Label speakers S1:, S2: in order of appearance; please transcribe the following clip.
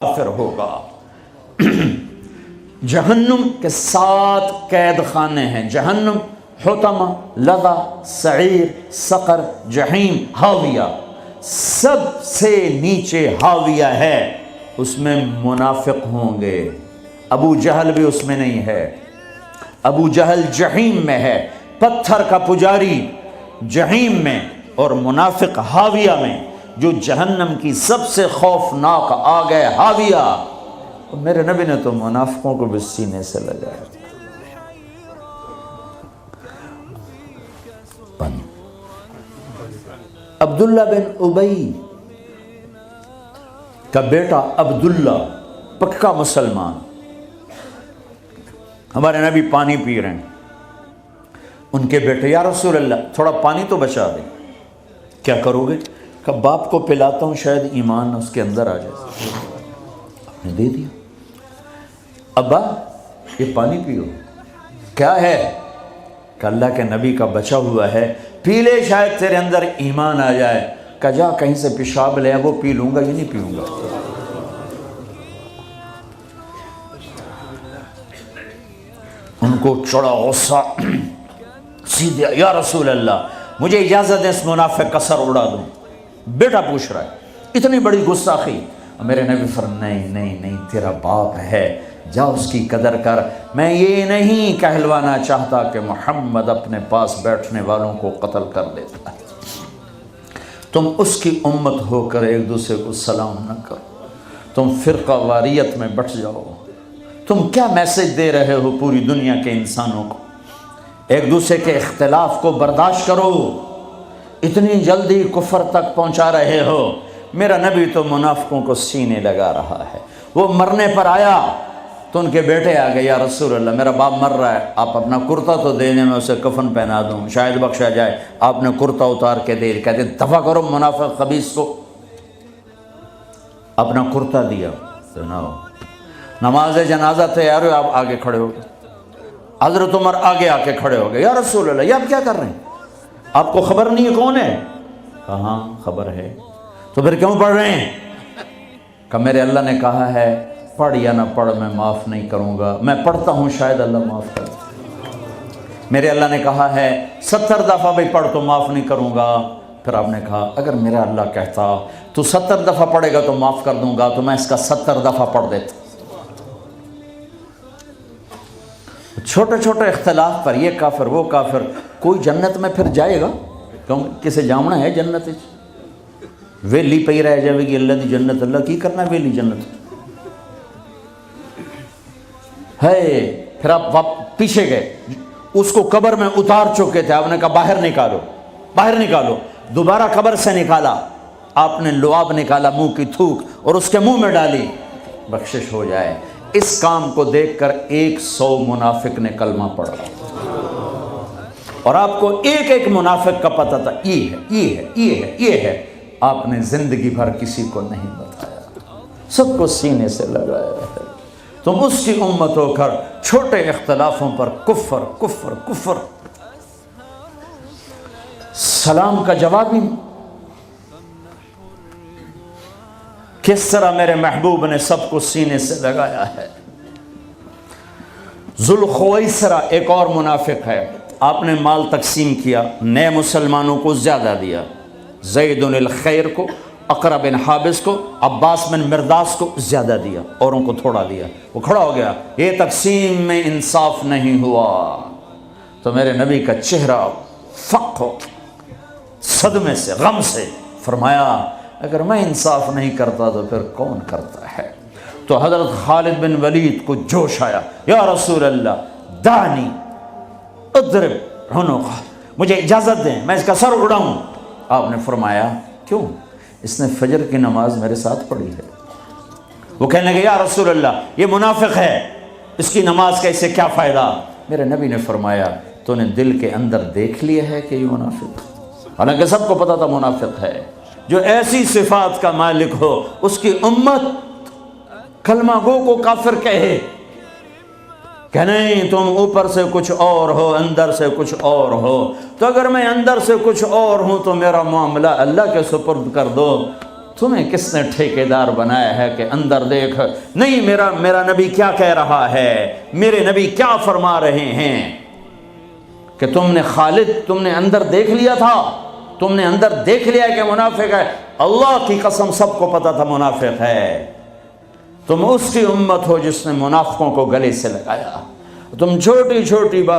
S1: کافر ہوگا۔ جہنم کے 7 قید خانے ہیں، جہنم، حطمہ، لظہ، سعیر، سقر، جہیم، ہاویہ۔ سب سے نیچے ہاویہ ہے، اس میں منافق ہوں گے۔ ابو جہل بھی اس میں نہیں ہے، ابو جہل جہیم میں ہے، پتھر کا پجاری جہیم میں، اور منافق ہاویہ میں، جو جہنم کی سب سے خوفناک آگ ہے ہاویہ۔ میرے نبی نے تو منافقوں کو بھی سینے سے لگایا۔ عبداللہ بن ابی کا بیٹا عبداللہ، پکا مسلمان، ہمارے نبی پانی پی رہے ہیں، ان کے بیٹے یا رسول اللہ تھوڑا پانی تو بچا دیں۔ کیا کرو گے؟ کہ باپ کو پلاتا ہوں، شاید ایمان اس کے اندر آ جائے۔ آپ نے دے دیا، ابا یہ پانی پیو۔ کیا ہے؟ کہ اللہ کے نبی کا بچا ہوا ہے، پی لے، شاید تیرے اندر ایمان آ جائے۔ کہ جا کہیں سے پیشاب لے وہ پی لوں گا، یہ نہیں پیوں گا۔ ان کو چڑھا غصہ، سیدھے یا رسول اللہ مجھے اجازت دیں اس منافق کا سر اڑا دوں۔ بیٹا پوچھ رہا ہے، اتنی بڑی گستاخی۔ میرے نبی فرمایا نہیں تیرا باپ ہے، جا اس کی قدر کر۔ میں یہ نہیں کہلوانا چاہتا کہ محمد اپنے پاس بیٹھنے والوں کو قتل کر دیتا ہے۔ تم اس کی امت ہو کر ایک دوسرے کو سلام نہ کرو، تم فرقہ واریت میں بٹ جاؤ۔ تم کیا میسج دے رہے ہو پوری دنیا کے انسانوں کو؟ ایک دوسرے کے اختلاف کو برداشت کرو، اتنی جلدی کفر تک پہنچا رہے ہو۔ میرا نبی تو منافقوں کو سینے لگا رہا ہے۔ وہ مرنے پر آیا تو ان کے بیٹے آ گئے، یا رسول اللہ میرا باپ مر رہا ہے، آپ اپنا کرتا تو دے دیں، میں اسے کفن پہنا دوں، شاید بخشا جائے۔ آپ نے کرتا اتار کے دے، کہتے دفع کرو منافق خبیث کو۔ اپنا کرتا دیا، نماز جنازہ تیار ہو، آپ آگے کھڑے ہو گئے۔ حضرت عمر آگے آ کے کھڑے ہو گئے، یا رسول اللہ یہ آپ کیا کر رہے ہیں؟ آپ کو خبر نہیں ہے کون ہے؟ کہاں خبر ہے، تو پھر کیوں پڑھ رہے ہیں؟ کہ میرے اللہ نے کہا ہے پڑھ یا نہ پڑھ میں معاف نہیں کروں گا، میں پڑھتا ہوں شاید اللہ معاف کر دے۔ میرے اللہ نے کہا ہے 70 دفعہ بھی پڑھ تو معاف نہیں کروں گا۔ پھر آپ نے کہا اگر میرا اللہ کہتا تو 70 دفعہ پڑھے گا تو معاف کر دوں گا، تو میں اس کا 70 دفعہ پڑھ دیتا۔ چھوٹے چھوٹے اختلاف پر یہ کافر وہ کافر، کوئی جنت میں پھر جائے گا؟ کیوں کسے جامنا ہے جنت؟ ویلی پئی رہ جائے گی اللہ دی جنت، اللہ کی کرنا ویلی جنت ہے۔ پھر آپ پیچھے گئے، اس کو قبر میں اتار چکے تھے، آپ نے کہا باہر نکالو، باہر نکالو۔ دوبارہ قبر سے نکالا، آپ نے لعاب نکالا، منہ کی تھوک اور اس کے منہ میں ڈالی، بخشش ہو جائے۔ اس کام کو دیکھ کر 100 منافق نے کلمہ پڑھا، اور آپ کو ایک ایک منافق کا پتہ تھا، یہ ہے یہ ہے یہ ہے یہ ہے۔ آپ نے زندگی بھر کسی کو نہیں بتایا، سب کو سینے سے لگایا ہے۔ تم اس کی امت ہو کر چھوٹے اختلافوں پر کفر کفر کفر۔ سلام کا جواب نہیں، کس طرح میرے محبوب نے سب کو سینے سے لگایا ہے۔ ذوالخویسرہ ایک اور منافق ہے، آپ نے مال تقسیم کیا، نئے مسلمانوں کو زیادہ دیا، زید الخیر کو، اقرا بن حابس کو، عباس بن مرداس کو زیادہ دیا، اوروں کو تھوڑا دیا۔ وہ کھڑا ہو گیا، یہ تقسیم میں انصاف نہیں ہوا۔ تو میرے نبی کا چہرہ فق ہو، صدمے سے، غم سے، فرمایا اگر میں انصاف نہیں کرتا تو پھر کون کرتا ہے؟ تو حضرت خالد بن ولید کو جوش آیا، یا رسول اللہ دانی اضرب عنقہ، مجھے اجازت دیں میں اس کا سر اڑاؤں۔ آپ نے فرمایا کیوں؟ اس نے فجر کی نماز میرے ساتھ پڑھی ہے۔ وہ کہنے لگے یا رسول اللہ یہ منافق ہے، اس کی نماز کا اسے کیا فائدہ؟ میرے نبی نے فرمایا تو نے دل کے اندر دیکھ لیا ہے کہ یہ منافق، حالانکہ سب کو پتا تھا منافق ہے۔ جو ایسی صفات کا مالک ہو اس کی امت کلمہ گو کو کافر کہے کہ نہیں تم اوپر سے کچھ اور ہو اندر سے کچھ اور ہو، تو اگر میں اندر سے کچھ اور ہوں تو میرا معاملہ اللہ کے سپرد کر دو، تمہیں کس نے ٹھیکیدار بنایا ہے کہ اندر دیکھ؟ نہیں، میرا نبی کیا کہہ رہا ہے، میرے نبی کیا فرما رہے ہیں کہ تم نے خالد، تم نے اندر دیکھ لیا تھا، تم نے اندر دیکھ لیا کہ منافق ہے؟ اللہ کی قسم سب کو پتا تھا منافق ہے۔ تم اس کی امت ہو جس نے منافقوں کو گلے سے لگایا۔ تم چھوٹی چھوٹی بات